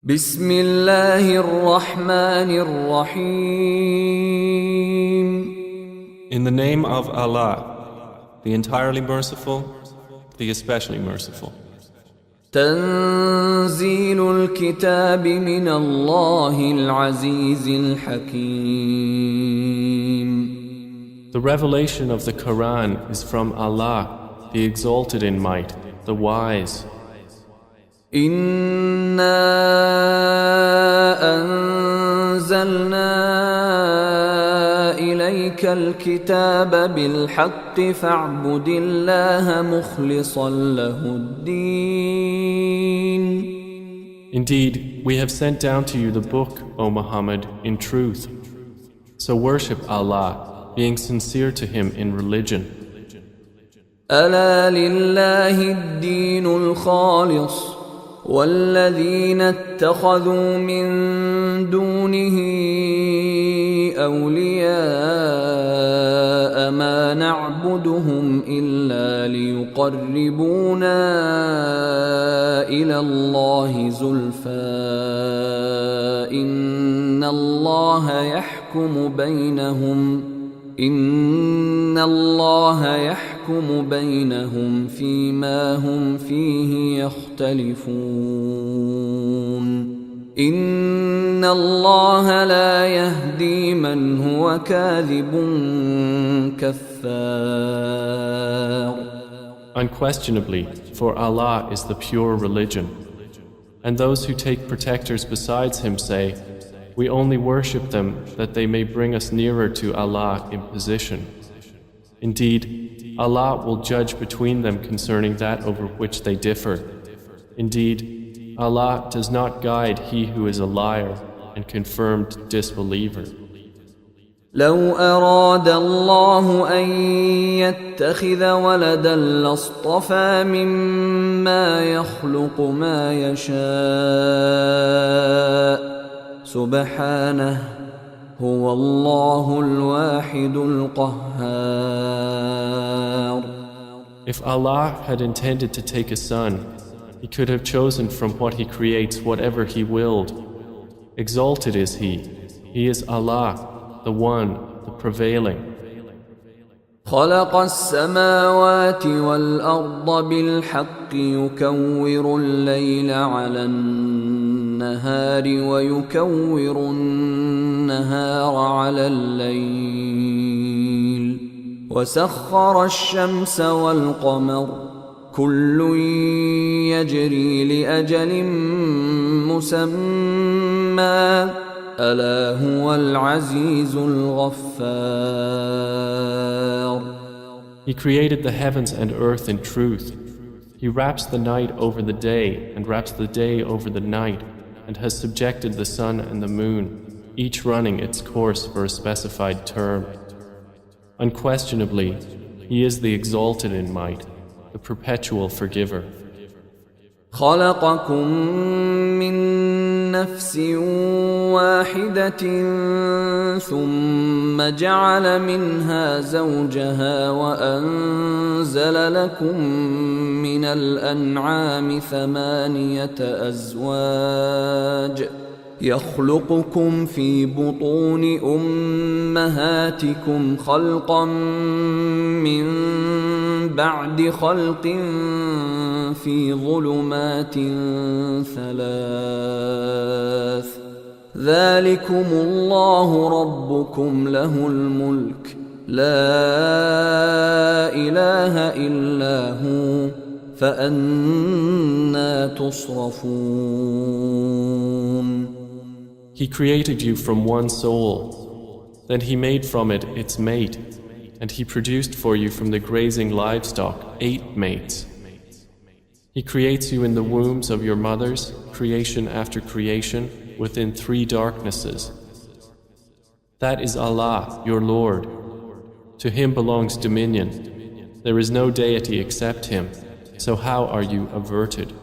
بسم الله الرحمن الرحيم. In the name of Allah, the entirely merciful, the especially merciful. تنزيل الكتاب من الله العزيز الحكيم. The revelation of the Quran is from Allah, the exalted in might, the wise. إنا أنزلنا إليك الكتاب بالحق فاعبد الله مخلصا له الدين. Indeed, we have sent down to you the book, O Muhammad, in truth. So worship Allah, being sincere to Him in religion. ألا لله الدين الخالص والذين اتخذوا من دونه أولياء ما نعبدهم إلا ليقربونا إلى الله زلفى إن الله يحكم بينهم فيما هم فيه يختلفون إن الله لا يهدي من هو كاذب كفار. Unquestionably, for Allah is the pure religion. And those who take protectors besides Him say, we only worship them that they may bring us nearer to Allah in position. Indeed, Allah will judge between them concerning that over which they differ. Indeed, Allah does not guide he who is a liar and confirmed disbeliever. لو أراد الله أن يتخذ ولدا لاصطفى مما يخلق ما يشاء سبحانه هو الله الواحد القهار. If Allah had intended to take a son, He could have chosen from what He creates whatever He willed. Exalted is He. He is Allah, the One, the Prevailing. خلق السماوات والأرض بالحق يكور الليل على النهار ويكور النهار على الليل وسخر الشمس والقمر كل يجري لأجل مسمى ألا هو العزيز الغفار. He created the heavens and earth in truth. He wraps the night over the day and wraps the day over the night and has subjected the sun and the moon, each running its course for a specified term. Unquestionably, He is the exalted in might, the perpetual forgiver. خلقكم من نفس واحدة ثم جعل منها زوجها وأنزل لكم من الأنعام 8 أزواج يخلقكم في بطون أمهاتكم خلقا من بعد خلق في ظلمات 3 ذلكم الله ربكم له الملك لا إله إلا هو فأنى تصرفون. He created you from one soul, then He made from it its mate, and He produced for you from the grazing livestock 8 mates. He creates you in the wombs of your mothers, creation after creation, within 3 darknesses. That is Allah, your Lord. To Him belongs dominion. There is no deity except Him, so how are you averted?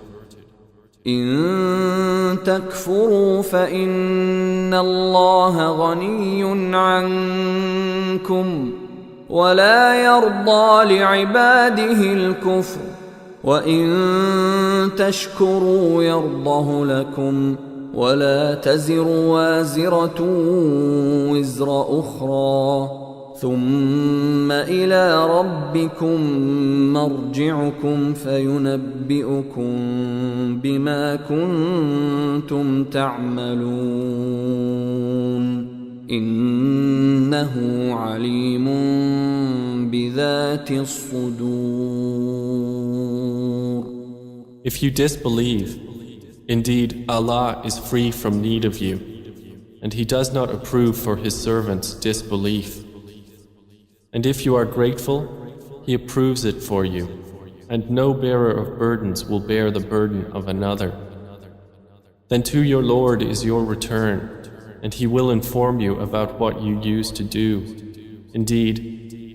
إن تكفروا فإن الله غني عنكم ولا يرضى لعباده الكفر وإن تشكروا يرضه لكم ولا تزر وازرة وزر أخرى ثم إلى ربكم مرجعكم فينبئكم بما كنتم تعملون إنه عليم بذات الصدور. If you disbelieve, indeed Allah is free from need of you, and He does not approve for His servants' disbelief. And if you are grateful, He approves it for you, and no bearer of burdens will bear the burden of another. Then to your Lord is your return, and He will inform you about what you used to do. Indeed,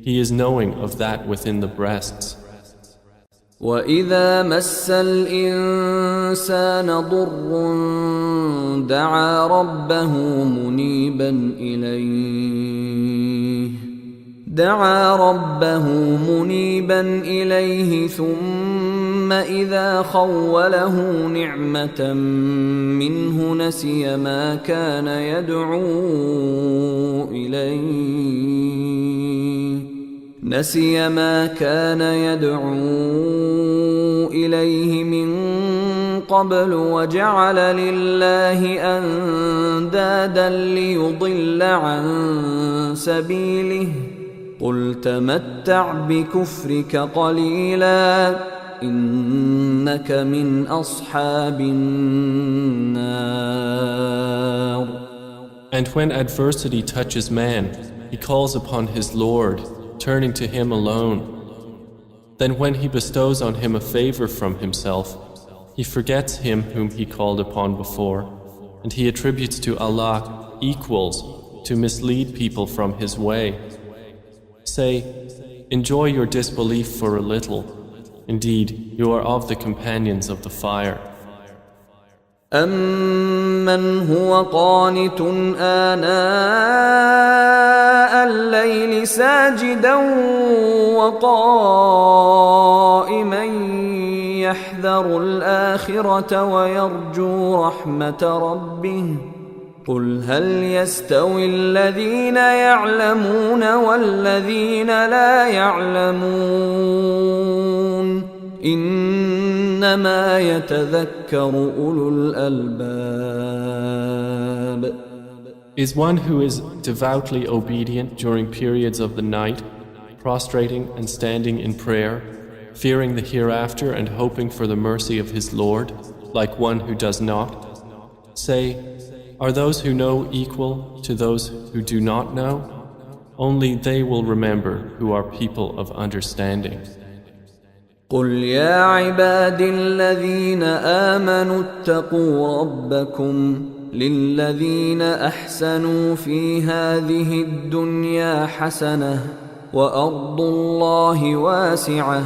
He is knowing of that within the breasts. وَإِذَا مَسَّ الْإِنسَانَ ضُرٌّ دَعَا رَبَّهُ منيبا إليه ثم إذا خوله نعمة منه نسي ما كان يدعو إليه من قبل وجعل لله أندادا ليضل عن سبيله قل تمتع بكفرك قليلا إنك من أصحاب النار. And when adversity touches man, he calls upon his Lord, turning to Him alone. Then when He bestows on him a favor from Himself, he forgets Him whom he called upon before, and he attributes to Allah equals to mislead people from His way. Say, enjoy your disbelief for a little. Indeed, you are of the companions of the fire. أَمَّنْ هُوَ قَانِتٌ آنَاءَ اللَّيْلِ سَاجِدًا وَقَائِمًا يَحْذَرُ الْآخِرَةَ وَيَرْجُو رَحْمَةَ رَبِّهِ قُلْ هَلْ يَسْتَوِي الَّذِينَ يَعْلَمُونَ وَالَّذِينَ لَا يَعْلَمُونَ إِنَّمَا يَتَذَكَّرُ أُولُو الْأَلْبَابِ. Is one who is devoutly obedient during periods of the night, prostrating and standing in prayer, fearing the hereafter and hoping for the mercy of his Lord, like one who does not? Say, are those who know equal to those who do not know? Only they will remember who are people of understanding. قُلْ يَا عِبَادِي الَّذِينَ آمَنُوا اتَّقُوا رَبَّكُمْ لِلَّذِينَ أَحْسَنُوا فِي هَذِهِ الدُّنْيَا حَسَنَةٌ وَأَرْضُ اللَّهِ وَاسِعَةٌ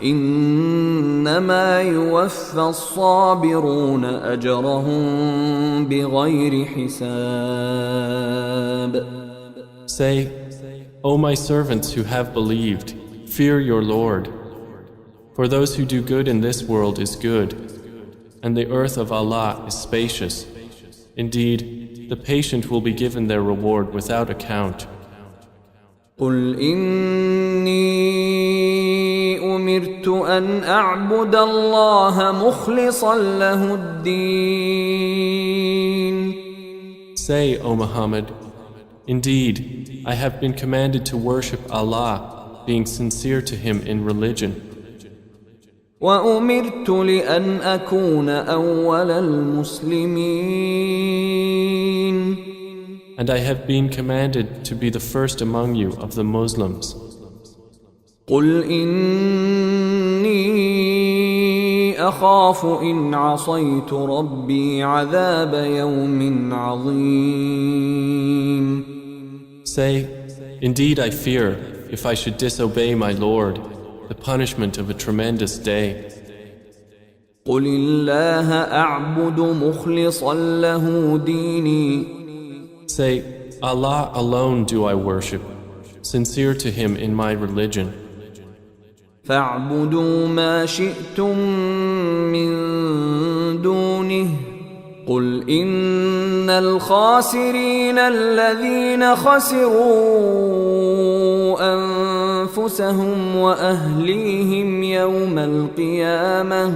إِنَّمَا يُوَفَّى الصَّابِرُونَ أَجْرَهُم بِغَيْرِ حِسَابٍ. Say, O my servants who have believed, fear your Lord. For those who do good in this world is good, and the earth of Allah is spacious. Indeed, the patient will be given their reward without account. قُلْ إِنِّي أُمِرْتُ أَنْ أَعْبُدَ اللَّهَ مُخْلِصًا لَهُ الدِّينَ. Say, O Muhammad, indeed, I have been commanded to worship Allah, being sincere to Him in religion. وَأُمِرْتُ لِأَنْ أَكُونَ أَوَّلَ الْمُسْلِمِينَ. And I have been commanded to be the first among you of the Muslims. قُلْ إِنِّي أَخَافُ إِنْ عَصَيْتُ رَبِّي عَذَابَ يَوْمٍ عَظِيمٍ. Say, indeed I fear, if I should disobey my Lord, the punishment of a tremendous day. قُلِ اللَّهَ أَعْبُدُ مُخْلِصًا لَهُ دِينِي. Say, Allah alone do I worship, sincere to Him in my religion. فَاعْبُدُوا مَا شِئْتُم مِّن دُونِهِ قل إن الخاسرين الذين خسروا أنفسهم وأهليهم يوم القيامة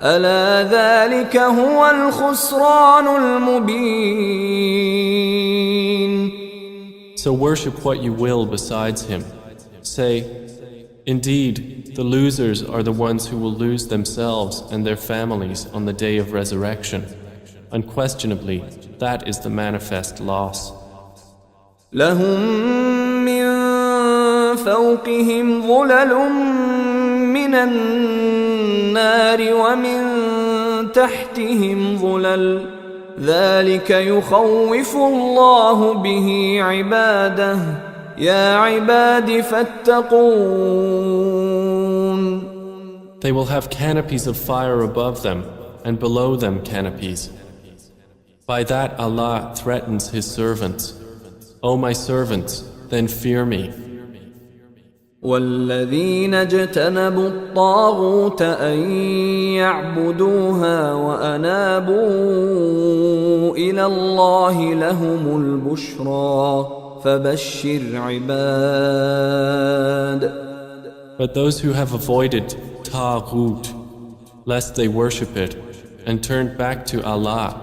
ألا ذلك هو الخسران المبين. So worship what you will besides him. Say, indeed, the losers are the ones who will lose themselves and their families on the day of resurrection. Unquestionably, that is the manifest loss. لهم من فوقهم ظلل من النار ومن تحتهم ظلل ذلك يخوف الله به عباده يا عباد فاتقون. They will have canopies of fire above them and below them canopies. By that Allah threatens his servants. O my servants, then fear me. والذين اجتنبوا الطاغوت أن يعبدوها وأنابوا إلى الله لهم البشرى فبشر عباد. But those who have avoided Taghut, lest they worship it, and turned back to Allah,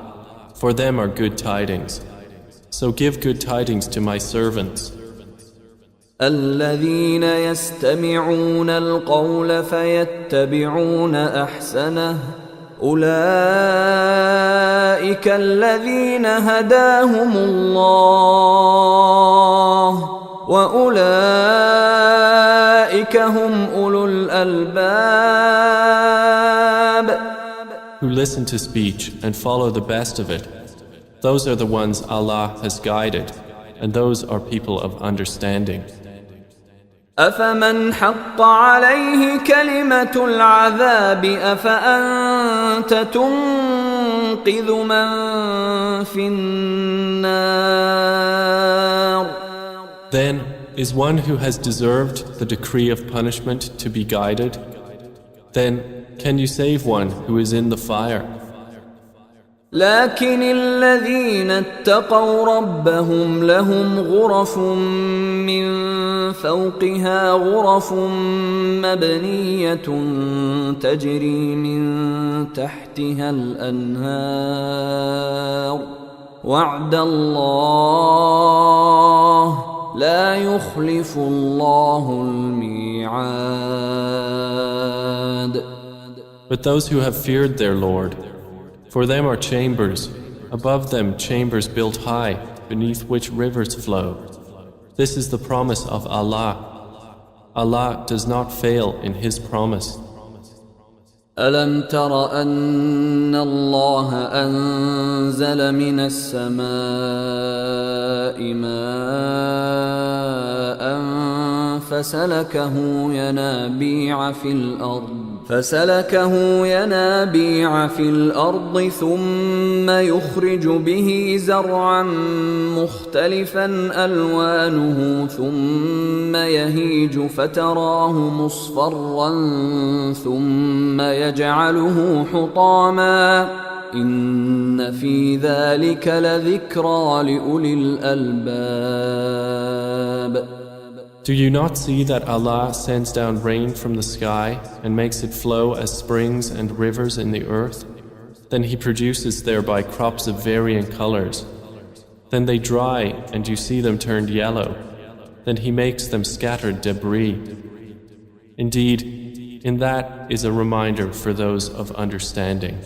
for them are good tidings. So give good tidings to my servants. الذين يستمعون القول فيتبعون أحسنه أولئك الذين هداهم الله وأولئك هم أولو الألباب. Who listen to speech and follow the best of it, those are the ones Allah has guided, and those are people of understanding. أفمن حق عليه كلمة العذاب أفأنت تنقذ من في النار. Then is one who has deserved the decree of punishment to be guided? Then can you save one who is in the fire? لكن الذين اتقوا ربهم لهم غرف من فوقها غرف مبنية تجري من تحتها الأنهار وعد الله لا يخلف الله الميعاد. But those who have feared their Lord, for them are chambers, above them chambers built high, beneath which rivers flow. This is the promise of Allah. Allah does not fail in His promise. ألم تر أن الله أنزل من السماء ماء فسلكه ينابيع في الأرض ثم يخرج به زرعا مختلفا ألوانه ثم يهيج فتراه مصفرا ثم يجعله حطاما إن في ذلك لذكرى لأولي الألباب. Do you not see that Allah sends down rain from the sky and makes it flow as springs and rivers in the earth? Then He produces thereby crops of varying colors. Then they dry and you see them turned yellow. Then He makes them scattered debris. Indeed, in that is a reminder for those of understanding.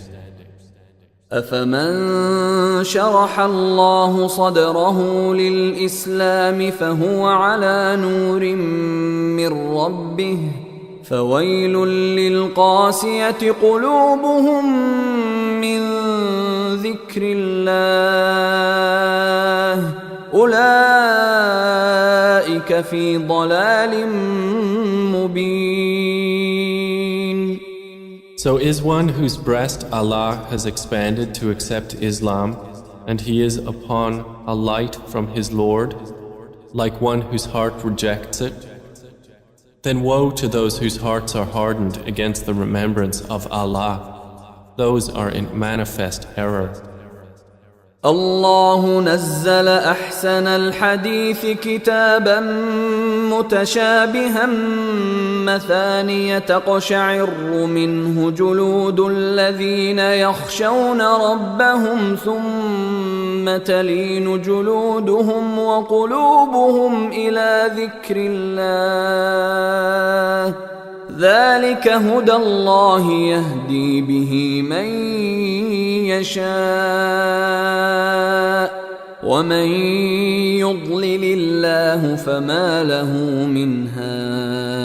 أفمن شرح الله صدره للإسلام فهو على نور من ربه فويل للقاسية قلوبهم من ذكر الله أولئك في ضلال مبين. So is one whose breast Allah has expanded to accept Islam, and he is upon a light from his Lord, like one whose heart rejects it? Then woe to those whose hearts are hardened against the remembrance of Allah. Those are in manifest error. الله نزل أحسن الحديث كتابا متشابها مثانية تقشعر منه جلود الذين يخشون ربهم ثم تلين جلودهم وقلوبهم إلى ذكر الله ذلك هدى الله يهدي به من يشاء ومن يضلل الله فما له من هاد.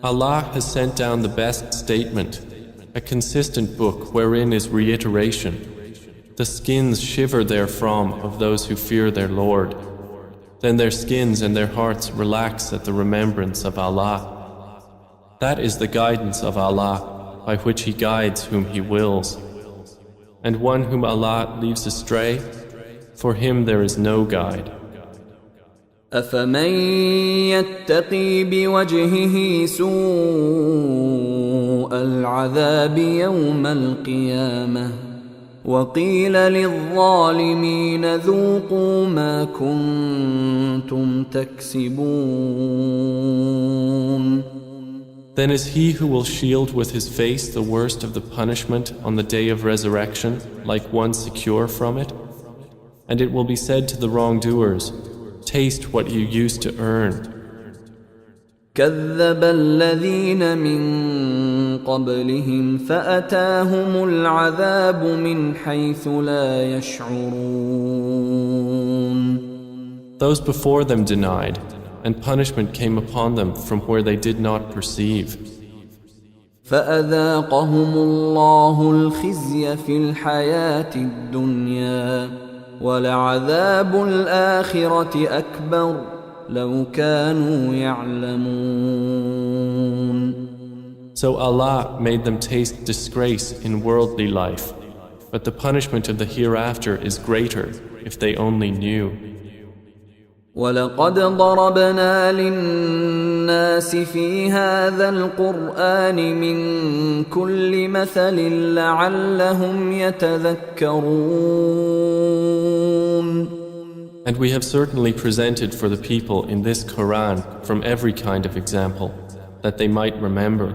Allah has sent down the best statement, a consistent book wherein is reiteration. The skins shiver therefrom of those who fear their Lord. Then their skins and their hearts relax at the remembrance of Allah. That is the guidance of Allah, by which He guides whom He wills. And one whom Allah leaves astray, for him there is no guide. أفمن يتقي بوجهه سوء العذاب يوم القيامة وقيل للظالمين ذوقوا ما كنتم تكسبون. Then is he who will shield with his face the worst of the punishment on the day of resurrection like one secure from it? And it will be said to the wrongdoers, taste what you used to earn. كذب الذين من قبلهم فأتاهم العذاب من حيث لا يشعرون. Those before them denied, and punishment came upon them from where they did not perceive. فأذاقهم الله الخزي في الحياة الدنيا ولعذاب الآخرة أكبر لو كانوا يعلمون. So Allah made them taste disgrace in worldly life, but the punishment of the hereafter is greater if they only knew. ولقد ضربنا للناس في هذا القرآن من كل مثل لعلهم يتذكرون. And we have certainly presented for the people in this Quran from every kind of example, that they might remember.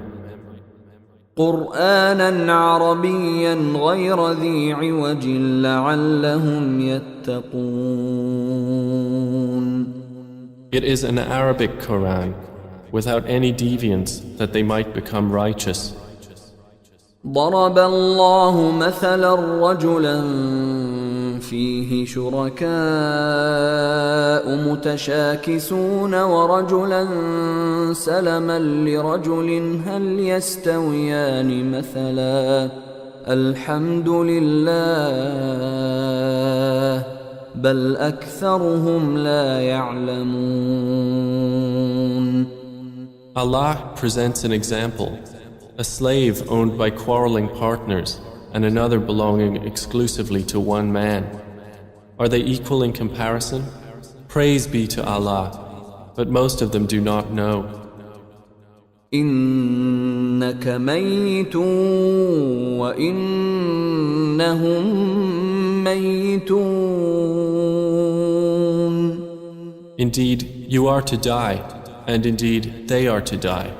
قرآنا عربيا غير ذي عوج لعلهم يتقون. It is an Arabic Quran, without any deviance, that they might become righteous. ضرب الله مثلا رجلا فيه شركاء متشاكسون ورجلا سلما لرجل هل يستويان مثلا الحمد لله بل أكثرهم لا يعلمون. Allah presents an example, a slave owned by quarreling partners and another belonging exclusively to one man. Are they equal in comparison? Praise be to Allah, but most of them do not know. إنك ميت وإنهم ميتون. Indeed, you are to die, and indeed they are to die.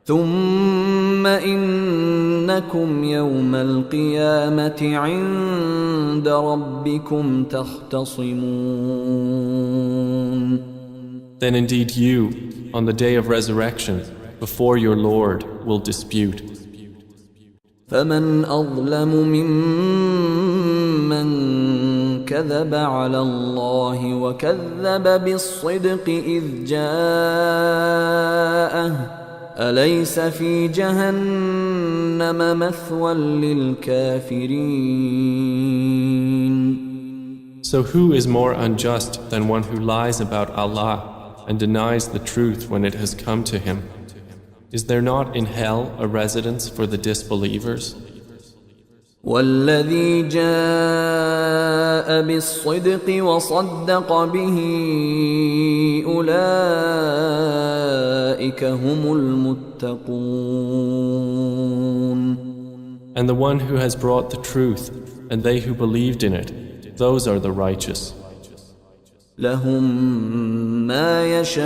ثم إنكم يوم القيامة عند ربكم تختصمون. Then indeed you, on the day of resurrection, before your Lord, will dispute. فمن أظلم ممن كذب على الله وكذب بالصدق إذ جاءه أليس في جهنم مثوى للكافرين. So who is more unjust than one who lies about Allah and denies the truth when it has come to him? Is there not in hell a residence for the disbelievers? والذي جاء بالصدق وصدق به أولئك هم المتقون. And the one who has brought the truth and they who believed in it, those are the righteous. لهم ما يشاءون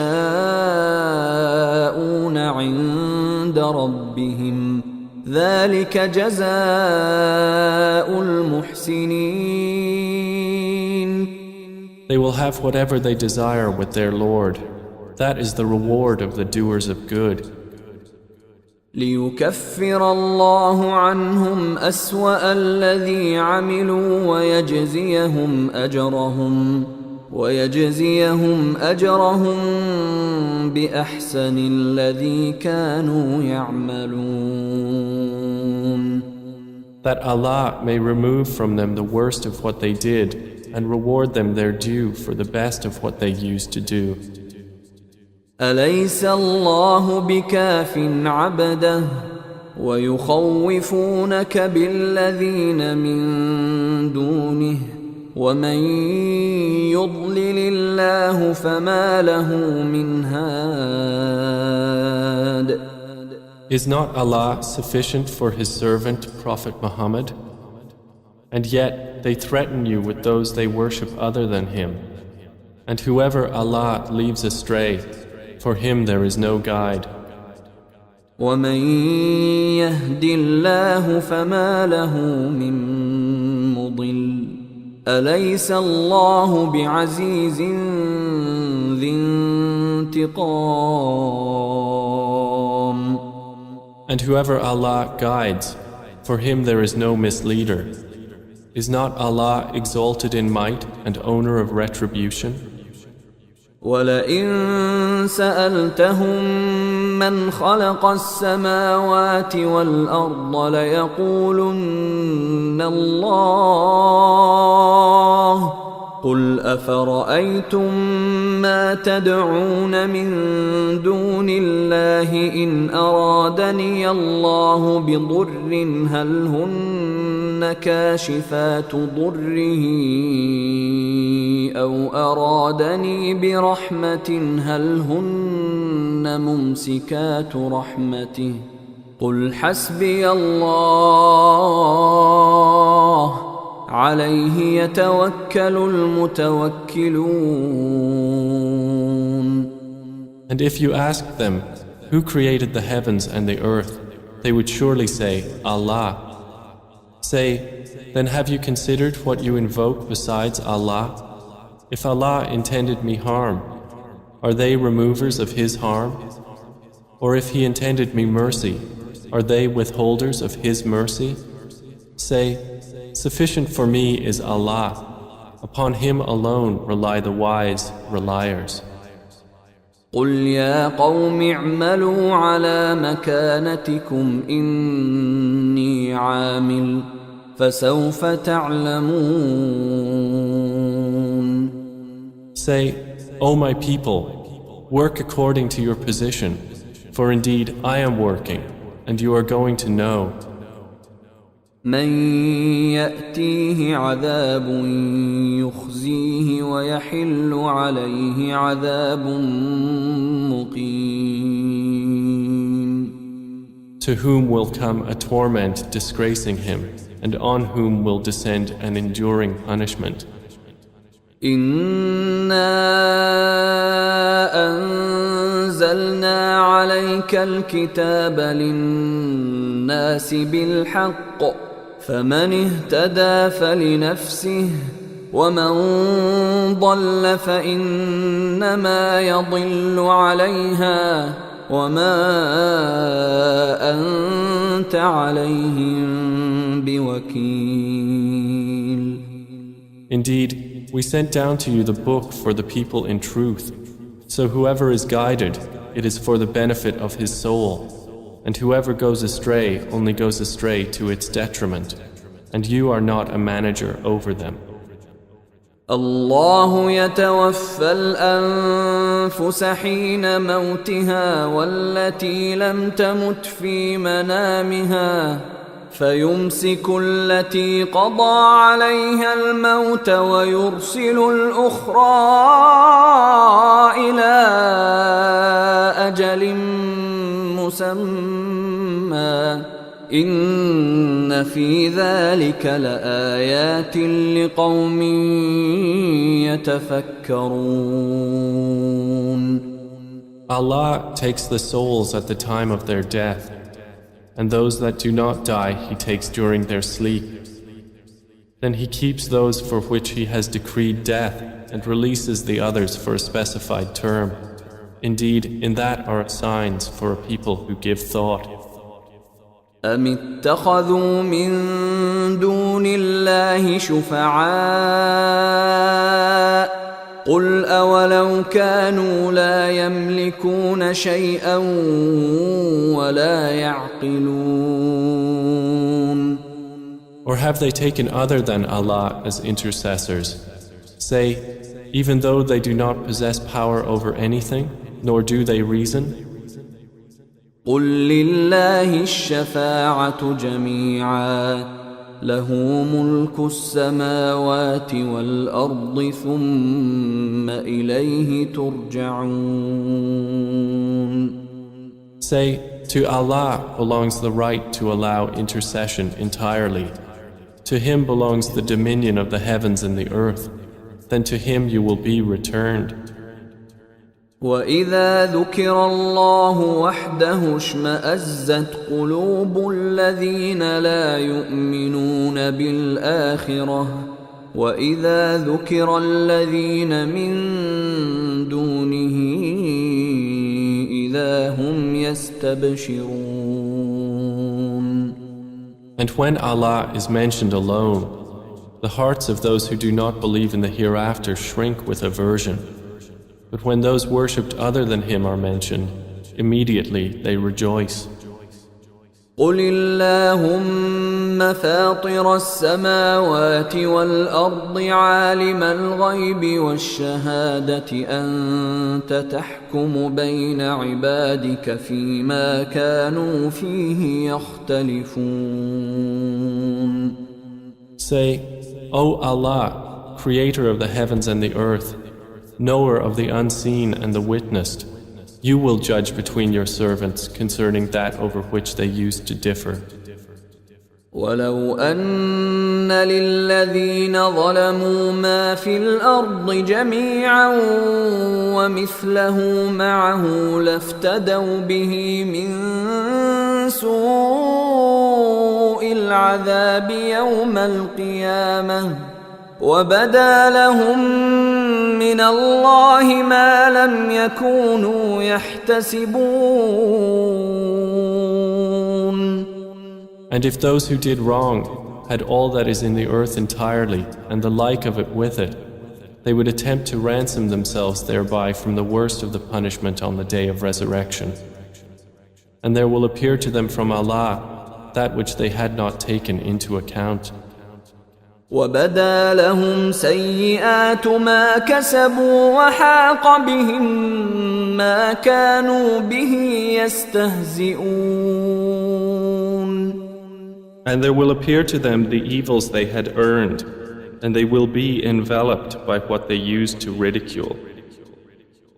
عند ربهم ذلك جزاء المحسنين. They will have whatever they desire with their Lord. That is the reward of the doers of good. ليكفر الله عنهم أسوأ الذي عملوا ويجزيهم أجرهم بأحسن الذي كانوا يعملون. That Allah may remove from them the worst of what they did and reward them their due for the best of what they used to do. أليس الله بكاف عبده ويخوفونك بالذين من دونه ومن يضلل الله فما له من هاد. Is not Allah sufficient for His servant Prophet Muhammad? And yet they threaten you with those they worship other than Him. And whoever Allah leaves astray, for him there is no guide. ومن يهد الله فما له من مضل أليس الله بعزيز ذي انتقام. And whoever Allah guides, for him there is no misleader. Is not Allah exalted in might and owner of retribution? ولئن سألتهم من خلق السماوات والأرض ليقولن الله قل أفرأيتم ما تدعون من دون الله إن أرادني الله بضر هل هن كاشفات ضره أو أرادني برحمة هل هن ممسكات رحمته قل حسبي الله عليه يتوكل المتوكلون. And if you asked them, who created the heavens and the earth, they would surely say, Allah. Say, then have you considered what you invoke besides Allah? If Allah intended me harm, are they removers of His harm? Or if He intended me mercy, are they withholders of His mercy? Say, sufficient for me is Allah. Upon Him alone rely the wise reliers. قل يا قوم اعملوا على مكانتكم إني عامل فسوف تعلمون. Say, O my people, work according to your position, for indeed I am working, and you are going to know. من يأتيه عذاب يخزيه ويحل عليه عذاب مقيم. To whom will come a torment disgracing him, and on whom will descend an enduring punishment. إنا أنزلنا عليك الكتاب للناس بالحق فمن اهتدى فلنفسه ومن ضل فإنما يضل عليها وما أنت عليهم بوكيل. Indeed, we sent down to you the book for the people in truth. So whoever is guided, it is for the benefit of his soul. And whoever goes astray only goes astray to its detriment. And you are not a manager over them. الله يتوفى الأنفس حين موتها والتي لم تمت في منامها فيمسك التي قضى عليها الموت ويرسل الأخرى إلى أجل مسمى إن في ذلك لآيات لقوم يتفكرون. Allah takes the souls at the time of their death, and those that do not die He takes during their sleep. Then He keeps those for which He has decreed death and releases the others for a specified term. Indeed, in that are signs for a people who give thought. أم اتخذوا من دون الله شفعاء قل أولو كانوا لا يملكون شيئا ولا يعقلون. Or have they taken other than Allah as intercessors? Say, even though they do not possess power over anything, nor do they reason? قل لله الشفاعة جميعا له ملك السماوات والأرض ثم إليه ترجعون. Say, to Allah belongs the right to allow intercession entirely. To Him belongs the dominion of the heavens and the earth. Then to Him you will be returned. وَإِذَا ذُكِرَ اللَّهُ وَحْدَهُ اشْمَأَزَّتْ قُلُوبُ الَّذِينَ لَا يُؤْمِنُونَ بِالْآخِرَةِ وَإِذَا ذُكِرَ الَّذِينَ مِن دُونِهِ إِذَا هُمْ يَسْتَبْشِرُونَ. And when Allah is mentioned alone, the hearts of those who do not believe in the hereafter shrink with aversion. But when those worshipped other than Him are mentioned, immediately they rejoice. قُلِ اللَّهُمَّ فَاطِرَ السَّمَاوَاتِ وَالْأَرْضِ عَالِمَ الْغَيْبِ وَالشَّهَادَةِ أَنْتَ تَحْكُمُ بَيْنَ عِبَادِكَ فِيمَا كَانُوا فِيهِ يَخْتَلِفُونَ. Say, O Allah, Creator of the heavens and the earth, knower of the unseen and the witnessed, you will judge between your servants concerning that over which they used to differ. وَلَوْ أَنَّ لِلَّذِينَ ظَلَمُوا مَا فِي الْأَرْضِ جَمِيعًا وَمِثْلَهُ مَعَهُ لَافْتَدَوْا بِهِ مِنْ سُوءِ الْعَذَابِ يَوْمَ الْقِيَامَةِ وَبَدَا لَهُم مِّنَ اللَّهِ مَا لَمْ يَكُونُوا يَحْتَسِبُونَ. And if those who did wrong had all that is in the earth entirely and the like of it with it, they would attempt to ransom themselves thereby from the worst of the punishment on the day of resurrection. And there will appear to them from Allah that which they had not taken into account. وَبَدَا لَهُمْ سَيِّئَاتُ مَا كَسَبُوا وَحَاقَ بِهِم مَّا كَانُوا بِهِ يَسْتَهْزِئُونَ. And there will appear to them the evils they had earned, and they will be enveloped by what they used to ridicule.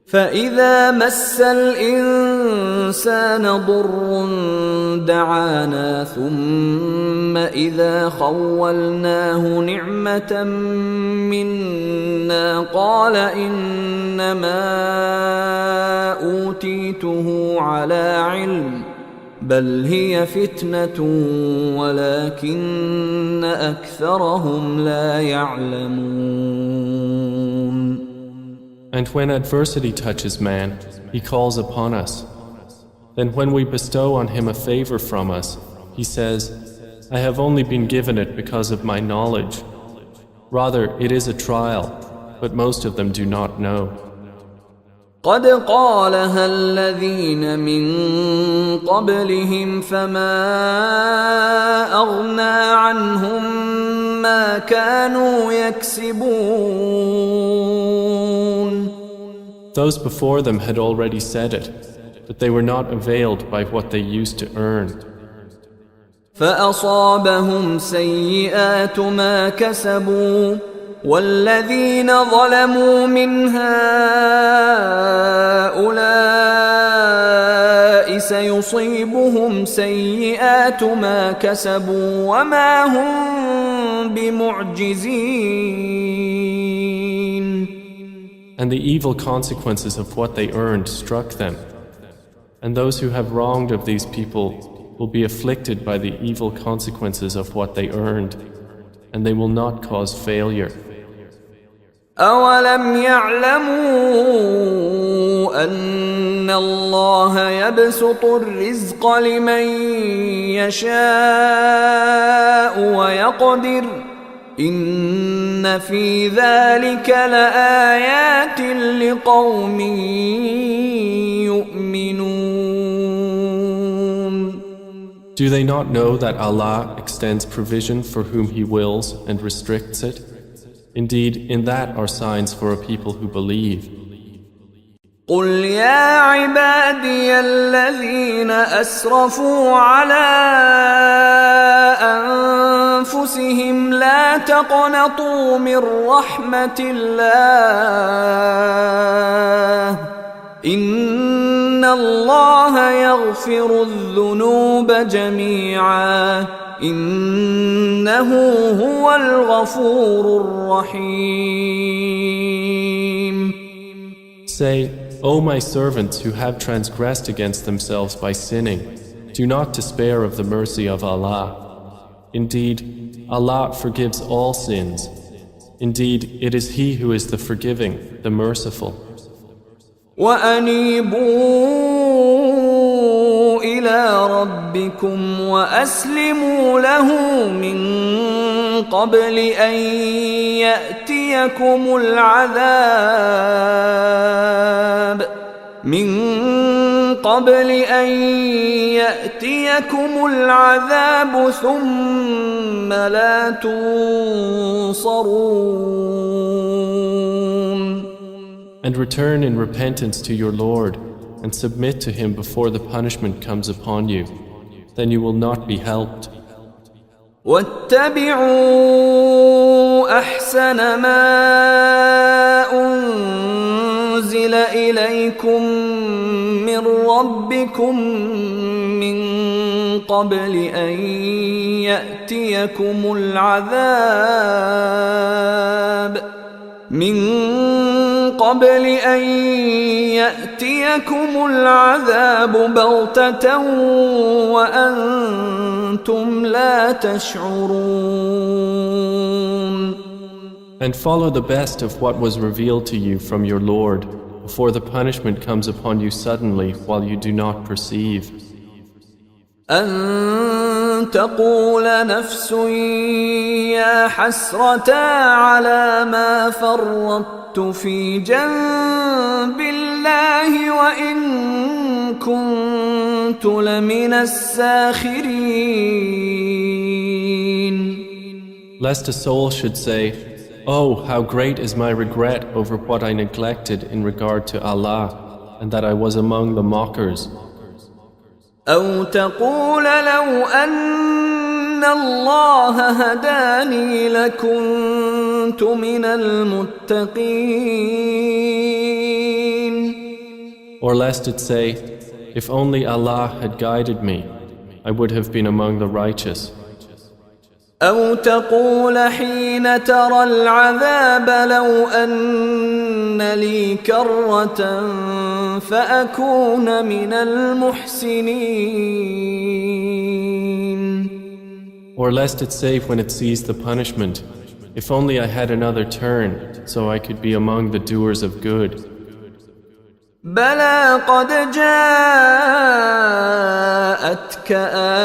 فَإِذَا مَسَّ الْإِنسَانَ ضُرٌّ دَعَانَا ثُمَّ إِذَا خَوَّلْنَاهُ نِعْمَةً مِنَّا قَالَ إِنَّمَا أُوتِيتُهُ عَلَى عِلْمٍ بَلْ هِيَ فِتْنَةٌ وَلَكِنَّ أَكْثَرَهُمْ لَا يَعْلَمُونَ. And when adversity touches man, he calls upon us. Then when we bestow on him a favor from us, he says, I have only been given it because of my knowledge. Rather, it is a trial, but most of them do not know. قد قالها الذين من قبلهم فما أغنى عنهم ما كانوا يكسبون. Those before them had already said it, but they were not availed by what they used to earn. فأصابهم سيئات ما كسبوا والذين ظلموا من هؤلاء سيصيبهم سيئات ما كسبوا وما هم بمعجزين. And the evil consequences of what they earned struck them. And those who have wronged of these people will be afflicted by the evil consequences of what they earned, and they will not cause failure. أولم يعلموا أن الله يبسط الرزق لمن يشاء ويقدر إن في ذلك لآيات لقوم يؤمنون. Do they not know that Allah extends provision for whom He wills and restricts it? Indeed, in that are signs for a people who believe. قل يا عبادي الذين أسرفوا على أنفسهم لا تقنطوا من رحمة الله إن الله يغفر الذنوب جميعا إنه هو الغفور الرحيم. Say, O my servants who have transgressed against themselves by sinning, do not despair of the mercy of Allah. Indeed, Allah forgives all sins. Indeed, it is He who is the forgiving, the merciful. وأنيبوا إلى ربكم وأسلموا له من قبل أن يأتيكم العذاب ثم لا تنصرون. And return in repentance to your Lord and submit to Him before the punishment comes upon you. Then you will not be helped. واتبعوا أحسن ما أنزل إليكم من ربكم من قبل أن يأتيكم العذاب بغتة وأنتم لا تشعرون. And follow the best of what was revealed to you from your Lord before the punishment comes upon you suddenly while you do not perceive. أن تقول نفس يا حسرة على ما فرطت في جنب الله وإن كنت لمن الساخرين. Lest a soul should say, Oh, how great is my regret over what I neglected in regard to Allah, and that I was among the mockers. أو تقول لو أن الله هداني لكنت من المتقين. Or lest it say, If only Allah had guided me, I would have been among the righteous. أو تقول حين ترى العذاب لو أن لي كرة فأكون من المحسنين. Or lest it say when it sees the punishment, If only I had another turn, so I could be among the doers of good. بلى قد جاءتك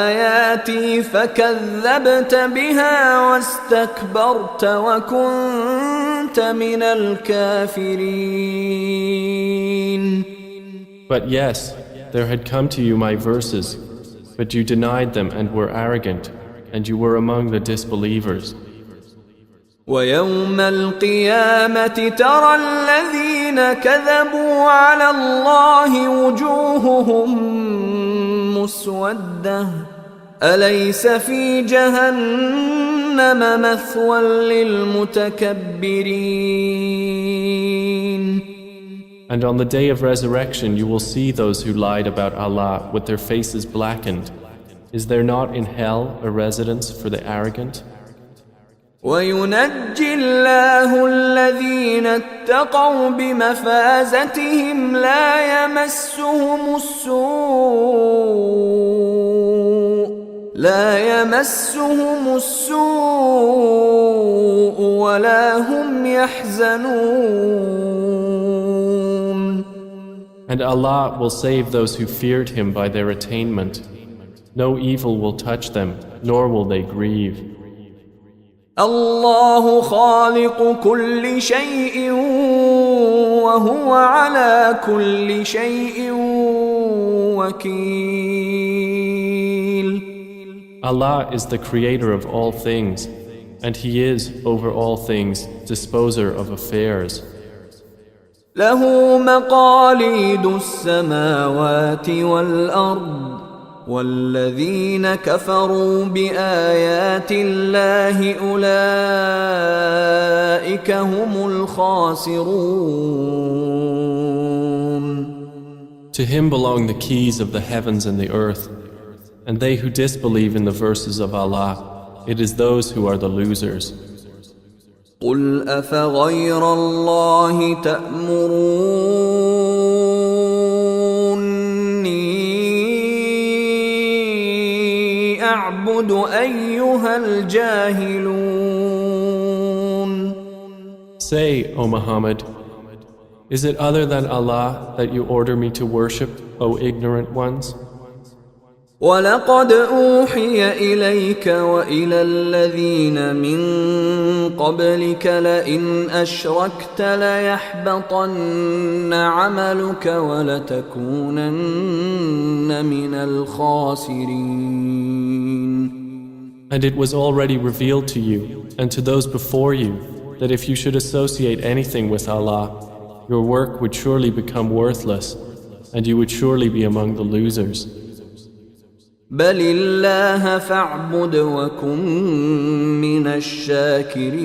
آياتي فكذبت بها واستكبرت وكنت من الكافرين. But yes, there had come to you my verses, but you denied them and were arrogant, and you were among the disbelievers. ويوم القيامة ترى الذين كذبوا على الله وجوههم مسودة أليس في جهنم مثوى للمتكبرين. And on the day of resurrection you will see those who lied about Allah with their faces blackened. Is there not in hell a residence for the arrogant? وينجي الله الذين اتقوا بمفازتهم لا يمسهم السوء ولا هم يحزنون. And Allah will save those who feared Him by their attainment. No evil will touch them, nor will they grieve. الله خالق كل شيء وهو على كل شيء وكيل. Allah is the creator of all things, and He is, over all things, disposer of affairs. له مقاليد السماوات والأرض والذين كفروا بآيات الله أولئك هم الخاسرون. To Him belong the keys of the heavens and the earth, and they who disbelieve in the verses of Allah, it is those who are the losers. قل أفغير الله تأمروني أعبد أيها الجاهلون. Say, O Muhammad, is it other than Allah that you order me to worship, O ignorant ones? ولقد أوحي إليك وإلى الذين من قبلك لئن أشركت ليحبطن عملك ولتكونن من الخاسرين. And it was already revealed to you and to those before you that if you should associate anything with Allah, your work would surely become worthless and you would surely be among the losers. بل الله فاعبد وكن من الشاكرين.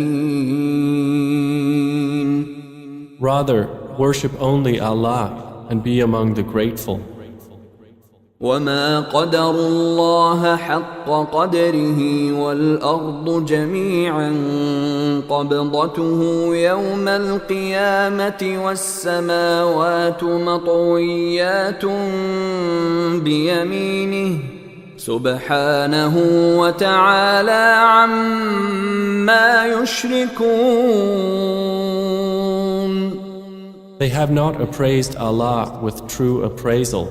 Rather, worship only Allah and be among the grateful. وما قدر الله حق قدره والأرض جميعا قبضته يوم القيامة والسماوات مطويات بيمينه سبحانه وتعالى عما يشركون. They have not appraised Allah with true appraisal,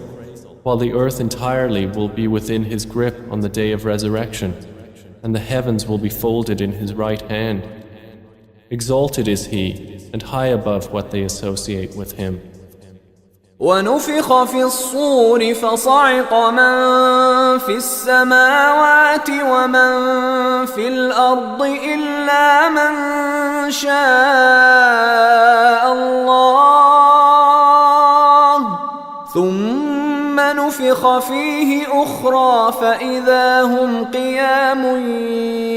while the earth entirely will be within His grip on the day of resurrection, and the heavens will be folded in His right hand. Exalted is He, and high above what they associate with Him. ونفخ في الصور فصعق من في السماوات ومن في الأرض إلا من شاء الله ثم نفخ فيه أخرى فإذا هم قيام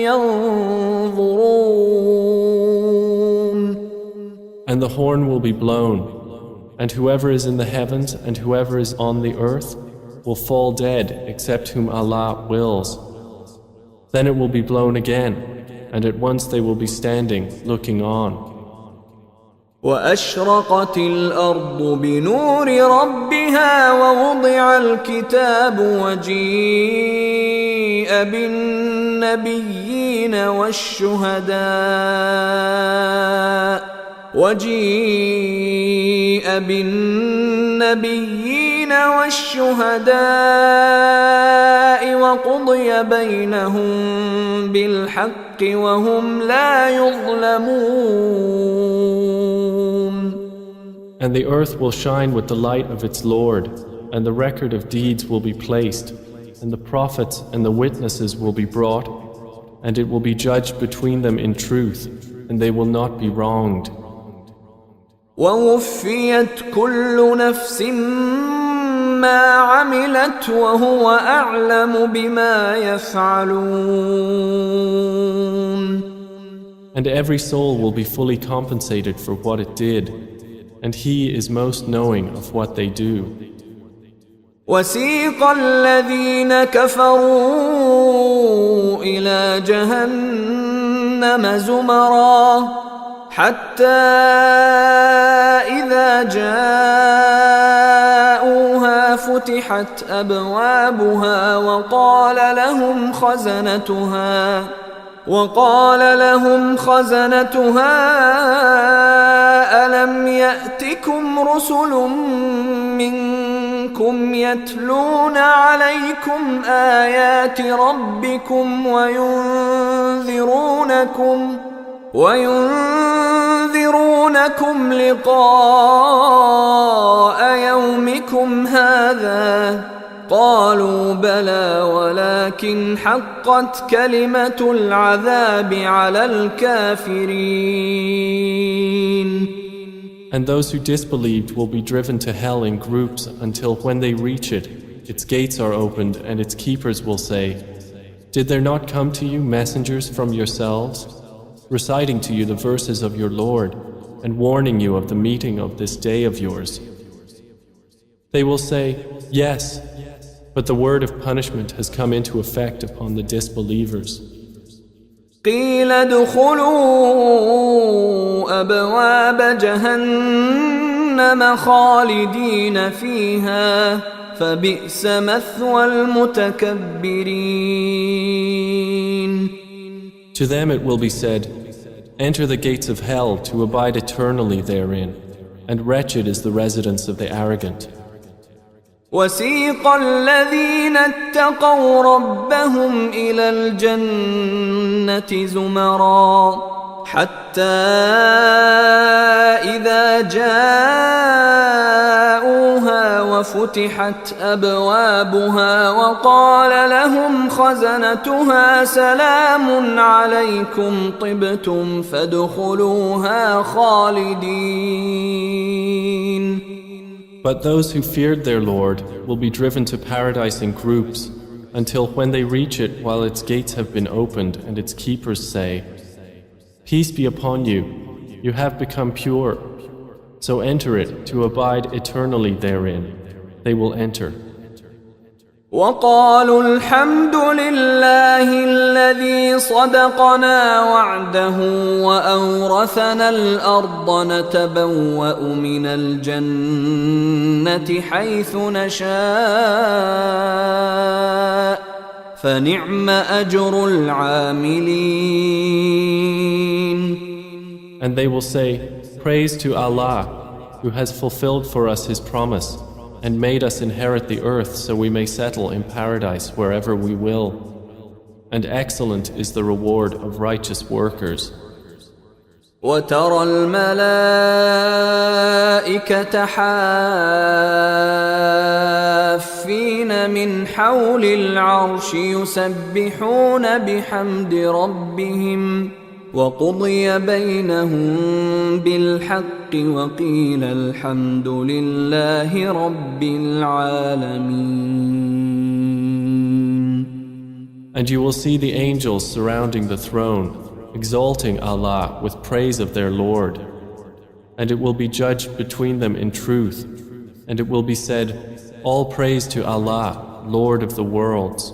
ينظرون. And the horn will be blown, and whoever is in the heavens and whoever is on the earth will fall dead except whom Allah wills. Then it will be blown again, and at once they will be standing, looking on. وأشرقت الأرض بنور ربها ووضع الكتاب وجيء بالنبيين والشهداء وقضي بينهم بالحق وهم لا يظلمون. And the earth will shine with the light of its Lord, and the record of deeds will be placed, and the prophets and the witnesses will be brought, and it will be judged between them in truth, and they will not be wronged. ووفيت كل نفس ما عملت وهو أعلم بما يفعلون. And every soul will be fully compensated for what it did, and He is most knowing of what they do. وسيق الذين كفروا إلى جهنم زمرا حتى إذا جاءوها فتحت أبوابها وقال لهم خزنتها ألم يأتكم رسل منكم يتلون عليكم آيات ربكم وينذرونكم لقاء يومكم هذا قالوا بلى ولكن حقت كلمة العذاب على الكافرين. And those who disbelieved will be driven to hell in groups until when they reach it, its gates are opened and its keepers will say, Did there not come to you messengers from yourselves, reciting to you the verses of your Lord and warning you of the meeting of this day of yours? They will say, Yes, but the word of punishment has come into effect upon the disbelievers. قيل ادخلوا أبواب جهنم خالدين فيها فبئس مثوى المتكبرين. To them it will be said, Enter the gates of hell to abide eternally therein, and wretched is the residence of the arrogant. وسيق الذين اتقوا ربهم إلى الجنة زمرا حتى إذا جاءوها وفتحت أبوابها وقال لهم خزنتها سلام عليكم طبتم فادخلوها خالدين. But those who feared their Lord will be driven to paradise in groups until when they reach it while its gates have been opened and its keepers say, Peace be upon you, you have become pure, so enter it to abide eternally therein. They will enter. وقالوا الحمد لله الذي صدقنا وعده وأورثنا الأرض نتبوأ من الجنة حيث نشاء فنعم أجر العاملين. And they will say, Praise to Allah, who has fulfilled for us His promise and made us inherit the earth so we may settle in paradise wherever we will. And excellent is the reward of righteous workers. وترى الملائكة حافين من حول العرش يسبحون بحمد ربهم وقضي بينهم بالحق وقيل الحمد لله رب العالمين. And you will see the angels surrounding the throne, exalting Allah with praise of their Lord. And it will be judged between them in truth, and it will be said, All praise to Allah, Lord of the worlds.